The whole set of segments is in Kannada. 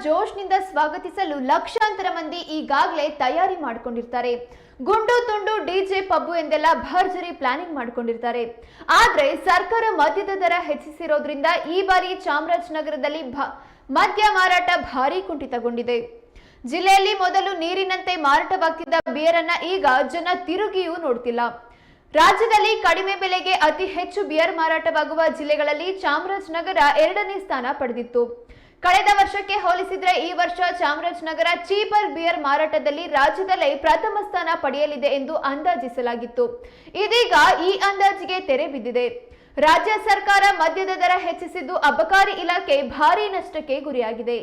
ಜೋಶ್ನಿಂದ ಸ್ವಾಗತಿಸಲು ಲಕ್ಷಾಂತರ ಮಂದಿ ಈಗಾಗಲೇ ತಯಾರಿ ಮಾಡಿಕೊಂಡಿರ್ತಾರೆ. ಗುಂಡು ತುಂಡು ಡಿಜೆ ಪಬ್ಬು ಎಂದೆಲ್ಲ ಭರ್ಜರಿ ಪ್ಲಾನಿಂಗ್ ಮಾಡಿಕೊಂಡಿರ್ತಾರೆ. ಆದ್ರೆ ಸರ್ಕಾರ ಮದ್ಯದ ದರ ಹೆಚ್ಚಿಸಿರೋದ್ರಿಂದ ಈ ಬಾರಿ ಚಾಮರಾಜನಗರದಲ್ಲಿ ಮದ್ಯ ಮಾರಾಟ ಭಾರಿ ಕುಂಠಿತಗೊಂಡಿದೆ. ಜಿಲ್ಲೆಯಲ್ಲಿ ಮೊದಲು ನೀರಿನಂತೆ ಮಾರಾಟವಾಗ್ತಿದ್ದ ಬಿಯರ್ ಅನ್ನ ಈಗ ಜನ ತಿರುಗಿಯೂ ನೋಡ್ತಿಲ್ಲ. ರಾಜ್ಯದಲ್ಲಿ ಕಡಿಮೆ ಬೆಲೆಗೆ ಅತಿ ಹೆಚ್ಚು ಬಿಯರ್ ಮಾರಾಟವಾಗುವ ಜಿಲ್ಲೆಗಳಲ್ಲಿ ಚಾಮರಾಜನಗರ 2ನೇ ಸ್ಥಾನ ಪಡೆದಿತ್ತು. ಕಳೆದ ವರ್ಷಕ್ಕೆ ಹೋಲಿಸಿದ್ರೆ ಈ ವರ್ಷ ಚಾಮರಾಜನಗರ ಚೀಪರ್ ಬಿಯರ್ ಮಾರಾಟದಲ್ಲಿ ರಾಜ್ಯದಲ್ಲೇ ಪ್ರಥಮ ಸ್ಥಾನ ಪಡೆಯಲಿದೆ ಎಂದು ಅಂದಾಜಿಸಲಾಗಿತ್ತು. ಇದೀಗ ಈ ಅಂದಾಜಿಗೆ ತೆರೆ ಬಿದ್ದಿದೆ. ರಾಜ್ಯ ಸರ್ಕಾರ ಮದ್ಯದ ದರ ಹೆಚ್ಚಿಸಿದ್ದು ಅಬಕಾರಿ ಇಲಾಖೆ ಭಾರೀ ನಷ್ಟಕ್ಕೆ ಗುರಿಯಾಗಿದೆ.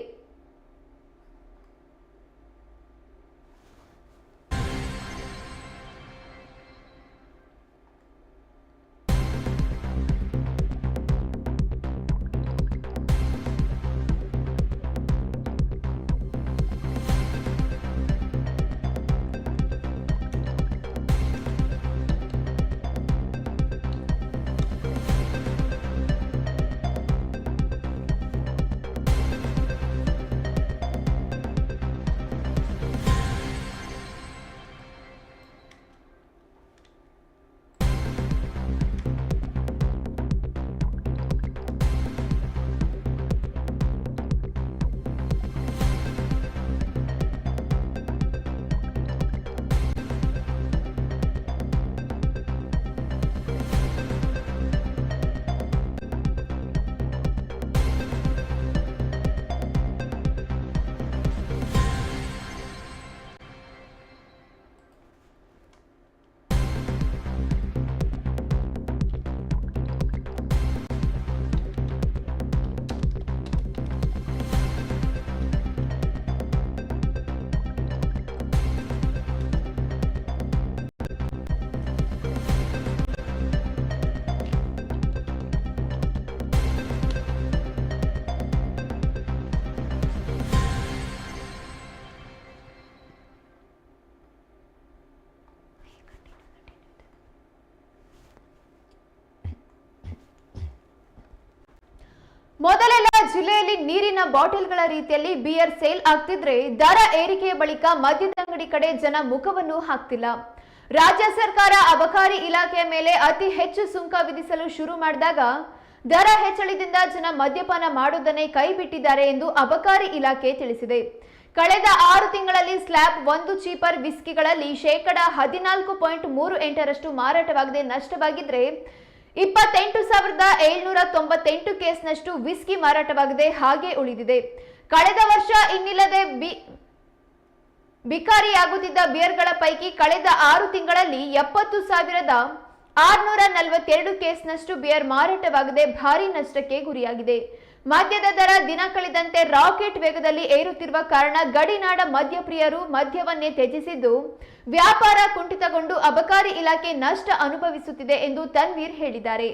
ಮೊದಲೆಲ್ಲ ಜಿಲ್ಲೆಯಲ್ಲಿ ನೀರಿನ ಬಾಟಲ್ಗಳ ರೀತಿಯಲ್ಲಿ ಬಿಯರ್ ಸೇಲ್ ಆಗ್ತಿದ್ರೆ ದರ ಏರಿಕೆಯ ಬಳಿಕ ಮದ್ಯದ ಅಂಗಡಿ ಕಡೆ ಜನ ಮುಖವನ್ನು ಹಾಕ್ತಿಲ್ಲ. ರಾಜ್ಯ ಸರ್ಕಾರ ಅಬಕಾರಿ ಇಲಾಖೆಯ ಮೇಲೆ ಅತಿ ಹೆಚ್ಚು ಸುಂಕ ವಿಧಿಸಲು ಶುರು ಮಾಡಿದಾಗ ದರ ಹೆಚ್ಚಳದಿಂದ ಜನ ಮದ್ಯಪಾನ ಮಾಡುವುದನ್ನೇ ಕೈ ಬಿಟ್ಟಿದ್ದಾರೆ ಎಂದು ಅಬಕಾರಿ ಇಲಾಖೆ ತಿಳಿಸಿದೆ. ಕಳೆದ 6 ತಿಂಗಳಲ್ಲಿ ಸ್ಲ್ಯಾಬ್ 1 ಚೀಪರ್ ವಿಸ್ಕಿಗಳಲ್ಲಿ 14.38% ಮಾರಾಟವಾಗದೆ ನಷ್ಟವಾಗಿದ್ರೆ 28,798 ಕೇಸ್ನಷ್ಟು ವಿಸ್ಕಿ ಮಾರಾಟವಾಗದೆ ಹಾಗೆ ಉಳಿದಿದೆ. ಕಳೆದ ವರ್ಷ ಇನ್ನಿಲ್ಲದೆ ಬಿಕಾರಿಯಾಗುತ್ತಿದ್ದ ಬಿಯರ್ಗಳ ಪೈಕಿ ಕಳೆದ 6 ತಿಂಗಳಲ್ಲಿ 70,642 ಕೇಸ್ನಷ್ಟು ಬಿಯರ್ ಮಾರಾಟವಾಗದೆ ಭಾರೀ ನಷ್ಟಕ್ಕೆ ಗುರಿಯಾಗಿದೆ. ಮದ್ಯದ ದರ ದಿನ ಕಳೆದಂತೆ ರಾಕೆಟ್ ವೇಗದಲ್ಲಿ ಏರುತ್ತಿರುವ ಕಾರಣ ಗಡಿನಾಡ ಮದ್ಯಪ್ರಿಯರು ಮದ್ಯವನ್ನೇ ತ್ಯಜಿಸಿದ್ದು ವ್ಯಾಪಾರ ಕುಂಠಿತಗೊಂಡು ಅಬಕಾರಿ ಇಲಾಖೆ ನಷ್ಟ ಅನುಭವಿಸುತ್ತಿದೆ ಎಂದು ತನ್ವೀರ್ ಹೇಳಿದ್ದಾರೆ.